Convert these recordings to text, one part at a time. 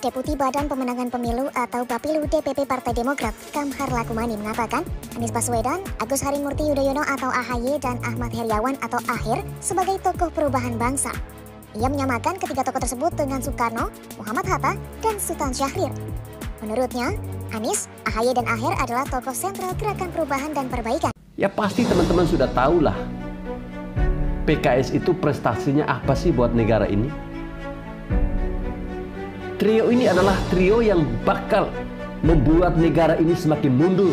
Deputi Badan Pemenangan Pemilu atau Bapilu DPP Partai Demokrat, Kamhar Lakumani mengatakan Anies Baswedan, Agus Harimurti Yudhoyono atau AHY dan Ahmad Heriawan atau Ahir sebagai tokoh perubahan bangsa. Ia menyamakan ketiga tokoh tersebut dengan Soekarno, Muhammad Hatta, dan Sultan Syahrir. Menurutnya, Anies, AHY dan Ahir adalah tokoh sentral gerakan perubahan dan perbaikan. Ya pasti teman-teman sudah tahulah PKS itu prestasinya apa sih buat negara ini. Trio ini adalah trio yang bakal membuat negara ini semakin mundur,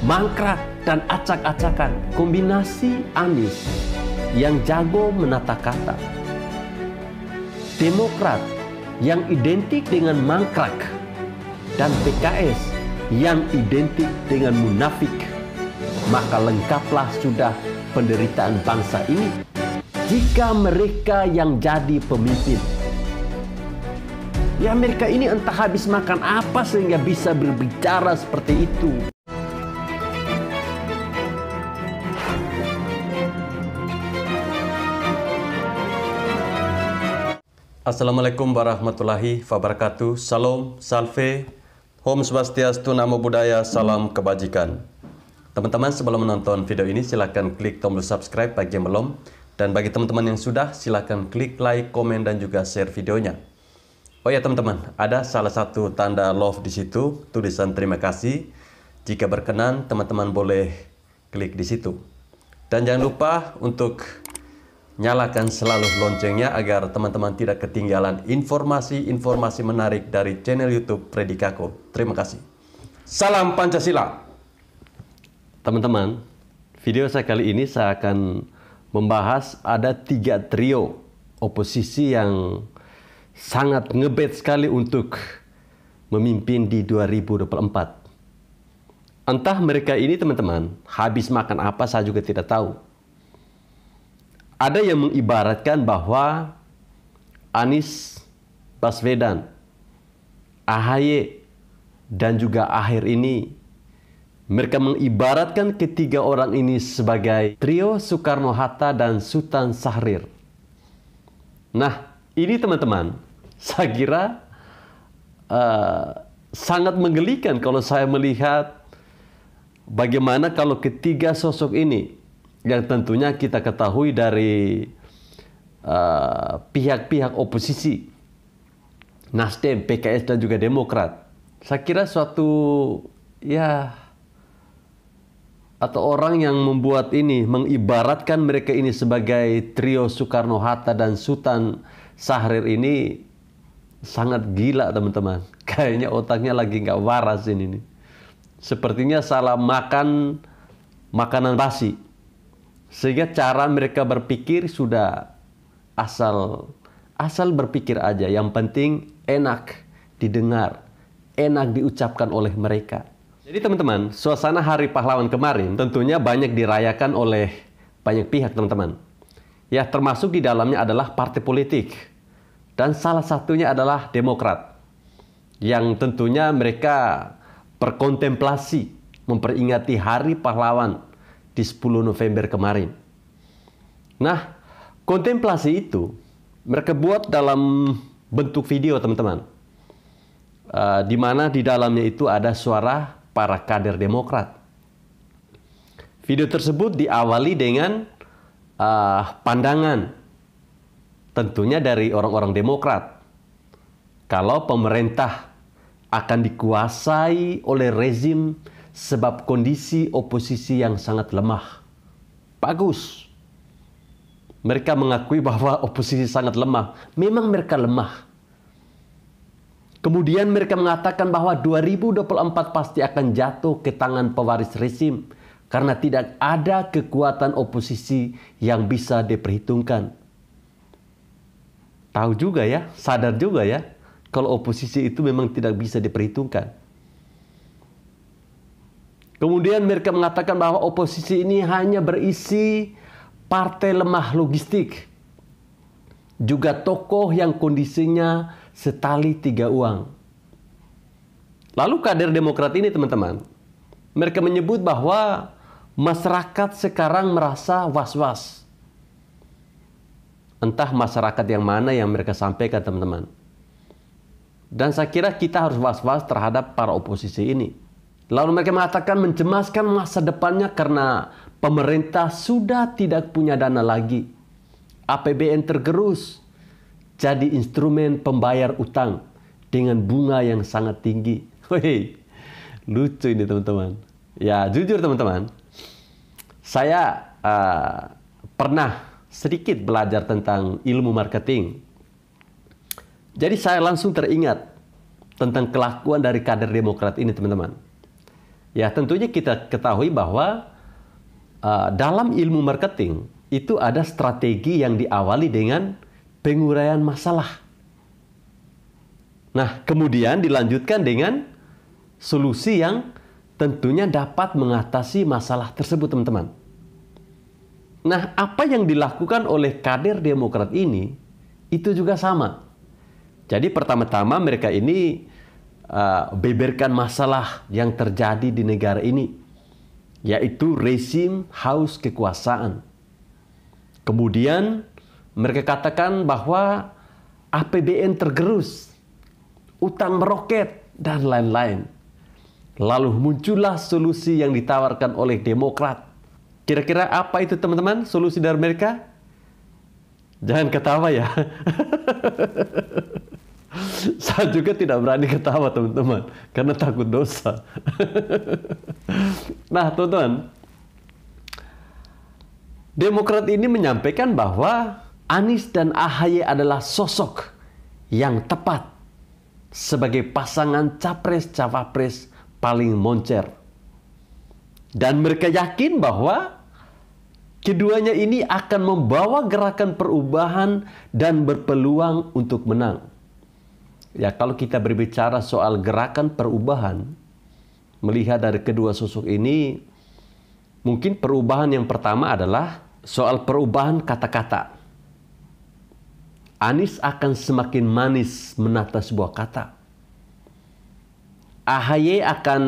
mangkrak, dan acak-acakan. Kombinasi Anies yang jago menata kata, Demokrat yang identik dengan mangkrak, dan PKS yang identik dengan munafik. Maka lengkaplah sudah penderitaan bangsa ini jika mereka yang jadi pemimpin. Ya mereka ini entah habis makan apa sehingga bisa berbicara seperti itu. Assalamualaikum warahmatullahi wabarakatuh. Salam, salve, Om Swastiastu, Namo Buddhaya, salam kebajikan. Teman-teman sebelum menonton video ini silahkan klik tombol subscribe bagi yang belum. Dan bagi teman-teman yang sudah silahkan klik like, komen, dan juga share videonya. Oh ya teman-teman, ada salah satu tanda love di situ, tulisan terima kasih. Jika berkenan, teman-teman boleh klik di situ. Dan jangan lupa untuk nyalakan selalu loncengnya agar teman-teman tidak ketinggalan informasi-informasi menarik dari channel YouTube Freddy Kako. Terima kasih. Salam Pancasila. Teman-teman, video saya kali ini saya akan membahas ada 3 trio oposisi yang sangat ngebet sekali untuk memimpin di 2024. Entah mereka ini teman-teman habis makan apa saya juga tidak tahu. Ada yang mengibaratkan bahwa Anies Baswedan, AHY, dan juga Ahir ini, mereka mengibaratkan ketiga orang ini sebagai trio Soekarno-Hatta dan Sultan Syahrir. Nah, ini teman-teman, saya kira sangat menggelikan kalau saya melihat bagaimana kalau ketiga sosok ini, yang tentunya kita ketahui dari pihak-pihak oposisi, Nasdem, PKS, dan juga Demokrat. Saya kira suatu atau orang yang membuat ini, mengibaratkan mereka ini sebagai trio Soekarno-Hatta dan Sultan Syahrir ini sangat gila teman-teman. Kayaknya otaknya lagi nggak waras ini. Sepertinya salah makan makanan basi. Sehingga cara mereka berpikir sudah asal berpikir aja. Yang penting enak didengar, enak diucapkan oleh mereka. Jadi teman-teman, suasana Hari Pahlawan kemarin tentunya banyak dirayakan oleh banyak pihak teman-teman. Ya termasuk di dalamnya adalah partai politik. Dan salah satunya adalah Demokrat. Yang tentunya mereka berkontemplasi memperingati Hari Pahlawan di 10 November kemarin. Nah, kontemplasi itu mereka buat dalam bentuk video teman-teman. Di mana di dalamnya itu ada suara para kader Demokrat. Video tersebut diawali dengan pandangan tentunya dari orang-orang Demokrat kalau pemerintah akan dikuasai oleh rezim sebab kondisi oposisi yang sangat lemah. Bagus. Mereka mengakui bahwa oposisi sangat lemah. Memang mereka lemah. Kemudian mereka mengatakan bahwa 2024 pasti akan jatuh ke tangan pewaris rezim karena tidak ada kekuatan oposisi yang bisa diperhitungkan. Tahu juga ya, sadar juga ya, kalau oposisi itu memang tidak bisa diperhitungkan. Kemudian mereka mengatakan bahwa oposisi ini hanya berisi partai lemah logistik. Juga tokoh yang kondisinya setali 3 uang. Lalu kader Demokrat ini teman-teman, mereka menyebut bahwa masyarakat sekarang merasa was-was. Entah masyarakat yang mana yang mereka sampaikan teman-teman. Dan saya kira kita harus was-was terhadap para oposisi ini. Lalu mereka mengatakan mencemaskan masa depannya karena pemerintah sudah tidak punya dana lagi. APBN tergerus jadi instrumen pembayar utang dengan bunga yang sangat tinggi. Wih, lucu ini teman-teman. Ya jujur teman-teman, saya pernah sedikit belajar tentang ilmu marketing. Jadi saya langsung teringat tentang kelakuan dari kader Demokrat ini teman-teman. Ya tentunya kita ketahui bahwa dalam ilmu marketing itu ada strategi yang diawali dengan penguraian masalah. Nah kemudian dilanjutkan dengan solusi yang tentunya dapat mengatasi masalah tersebut teman-teman. Nah apa yang dilakukan oleh kader Demokrat ini itu juga sama. Jadi pertama-tama mereka ini beberkan masalah yang terjadi di negara ini, yaitu rezim haus kekuasaan. Kemudian mereka katakan bahwa APBN tergerus, utang meroket, dan lain-lain. Lalu muncullah solusi yang ditawarkan oleh Demokrat. Kira-kira apa itu teman-teman solusi dari mereka? Jangan ketawa ya. Saya juga tidak berani ketawa teman-teman, karena takut dosa. Nah teman-teman, Demokrat ini menyampaikan bahwa Anies dan AHY adalah sosok yang tepat sebagai pasangan capres-cawapres paling moncer. Dan mereka yakin bahwa keduanya ini akan membawa gerakan perubahan dan berpeluang untuk menang. Ya, kalau kita berbicara soal gerakan perubahan, melihat dari kedua sosok ini, mungkin perubahan yang pertama adalah soal perubahan kata-kata. Anies akan semakin manis menata sebuah kata. AHY akan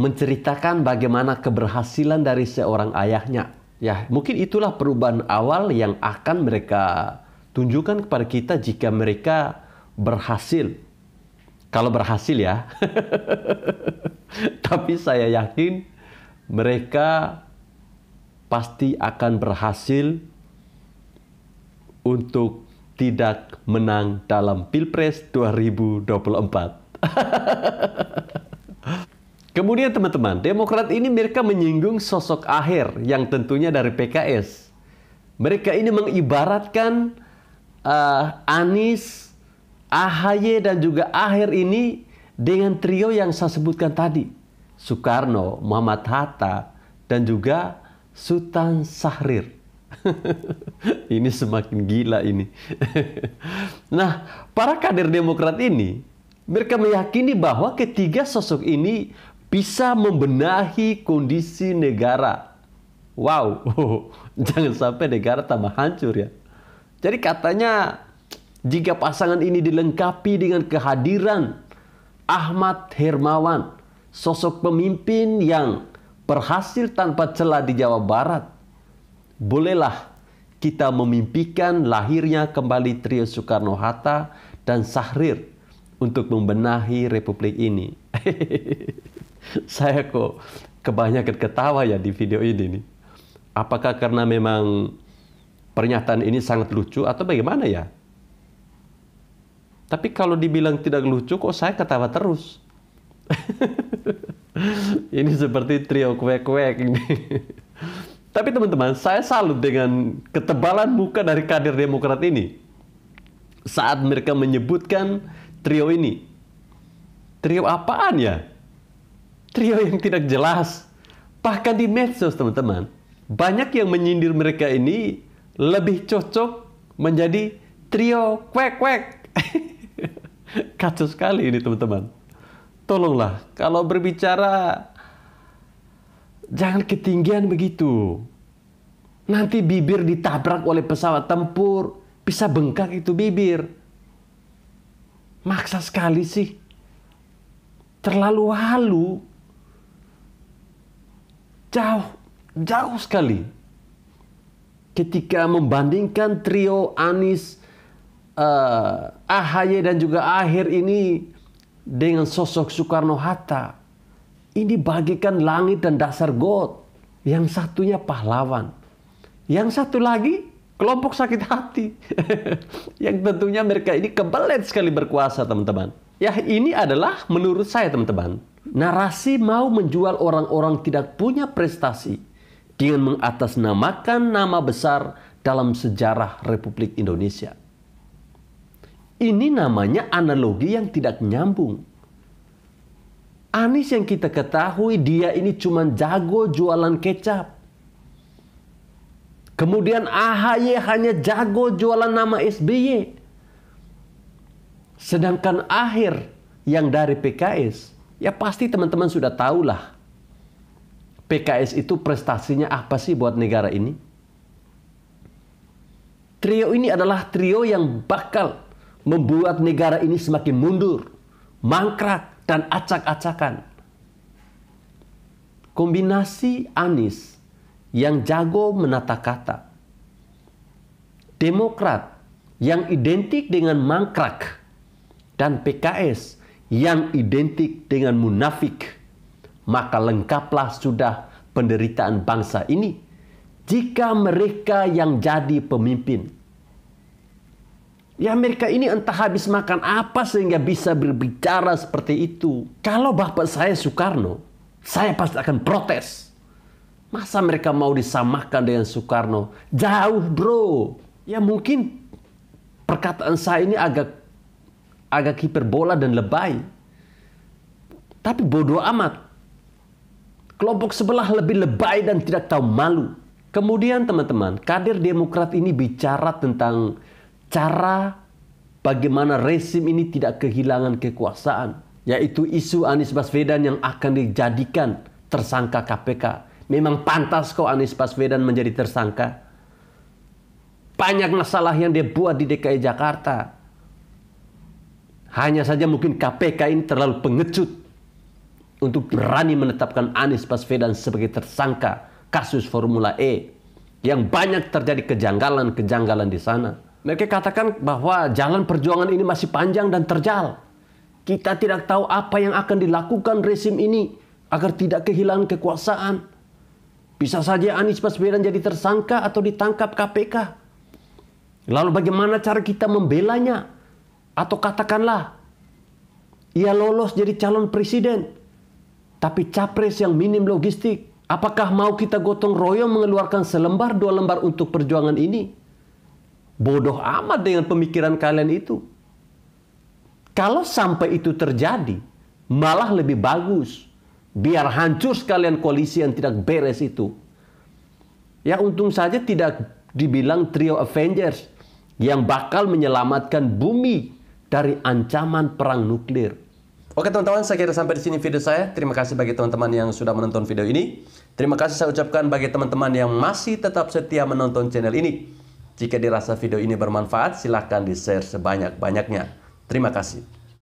menceritakan bagaimana keberhasilan dari seorang ayahnya. Ya, mungkin itulah perubahan awal yang akan mereka tunjukkan kepada kita jika mereka berhasil. Kalau berhasil ya. Tapi saya yakin mereka pasti akan berhasil untuk tidak menang dalam Pilpres 2024. Kemudian teman-teman, Demokrat ini mereka menyinggung sosok Aher yang tentunya dari PKS. Mereka ini mengibaratkan Anies, AHY dan juga Aher ini dengan trio yang saya sebutkan tadi. Soekarno, Muhammad Hatta, dan juga Sultan Syahrir. Ini semakin gila ini. Nah, para kader Demokrat ini, mereka meyakini bahwa ketiga sosok ini bisa membenahi kondisi negara. Wow, jangan sampai negara tambah hancur ya. Jadi katanya, jika pasangan ini dilengkapi dengan kehadiran Ahmad Hermawan, sosok pemimpin yang berhasil tanpa celah di Jawa Barat, bolehlah kita memimpikan lahirnya kembali trio Soekarno-Hatta dan Syahrir untuk membenahi Republik ini. Saya kok kebanyakan ketawa ya di video ini nih. Apakah karena memang pernyataan ini sangat lucu atau bagaimana ya? Tapi kalau dibilang tidak lucu kok saya ketawa terus. Ini seperti trio kuek-kuek ini. Tapi teman-teman, saya salut dengan ketebalan muka dari kader Demokrat ini saat mereka menyebutkan trio ini. Trio apaan ya? Trio yang tidak jelas. Bahkan di medsos teman-teman, banyak yang menyindir mereka ini lebih cocok menjadi trio kuek-kuek. Kacau sekali ini teman-teman. Tolonglah, kalau berbicara jangan ketinggian begitu. Nanti bibir ditabrak oleh pesawat tempur, bisa bengkak itu bibir. Maksa sekali sih. Terlalu halu. Jauh sekali. Ketika membandingkan trio Anies, AHY dan juga Ahyar ini dengan sosok Soekarno-Hatta ini bagikan langit dan dasar got. Yang satunya pahlawan, yang satu lagi kelompok sakit hati. Yang tentunya mereka ini kebelet sekali berkuasa, teman-teman. Ya, ini adalah menurut saya, teman-teman, narasi mau menjual orang-orang tidak punya prestasi dengan mengatasnamakan nama besar dalam sejarah Republik Indonesia. Ini namanya analogi yang tidak nyambung. Anies yang kita ketahui dia ini cuma jago jualan kecap. Kemudian AHY hanya jago jualan nama SBY. Sedangkan Ahyar yang dari PKS, ya pasti teman-teman sudah tahulah. PKS itu prestasinya apa sih buat negara ini? Trio ini adalah trio yang bakal membuat negara ini semakin mundur, mangkrak, dan acak-acakan. Kombinasi Anies yang jago menata kata, Demokrat yang identik dengan mangkrak, dan PKS yang identik dengan munafik, maka lengkaplah sudah penderitaan bangsa ini jika mereka yang jadi pemimpin. Ya, mereka ini entah habis makan apa sehingga bisa berbicara seperti itu. Kalau bapak saya Soekarno, saya pasti akan protes. Masa mereka mau disamakan dengan Soekarno? Jauh, bro. Ya mungkin perkataan saya ini agak hiperbola dan lebay. Tapi bodoh amat. Kelompok sebelah lebih lebay dan tidak tahu malu. Kemudian teman-teman, kader Demokrat ini bicara tentang cara bagaimana rezim ini tidak kehilangan kekuasaan, yaitu isu Anies Baswedan yang akan dijadikan tersangka KPK. Memang pantas kok Anies Baswedan menjadi tersangka. Banyak masalah yang dia buat di DKI Jakarta. Hanya saja mungkin KPK ini terlalu pengecut untuk berani menetapkan Anies Baswedan sebagai tersangka kasus Formula E yang banyak terjadi kejanggalan-kejanggalan di sana. Mereka katakan bahwa jalan perjuangan ini masih panjang dan terjal. Kita tidak tahu apa yang akan dilakukan rezim ini agar tidak kehilangan kekuasaan. Bisa saja Anies Baswedan jadi tersangka atau ditangkap KPK. Lalu bagaimana cara kita membelanya? Atau katakanlah, ia lolos jadi calon presiden, tapi capres yang minim logistik. Apakah mau kita gotong royong mengeluarkan selembar dua lembar untuk perjuangan ini? Bodoh amat dengan pemikiran kalian itu. Kalau sampai itu terjadi, malah lebih bagus. Biar hancur sekalian koalisi yang tidak beres itu. Ya untung saja tidak dibilang trio Avengers yang bakal menyelamatkan bumi dari ancaman perang nuklir. Oke teman-teman, saya kira sampai di sini video saya. Terima kasih bagi teman-teman yang sudah menonton video ini. Terima kasih saya ucapkan bagi teman-teman yang masih tetap setia menonton channel ini. Jika dirasa video ini bermanfaat, silahkan di-share sebanyak-banyaknya. Terima kasih.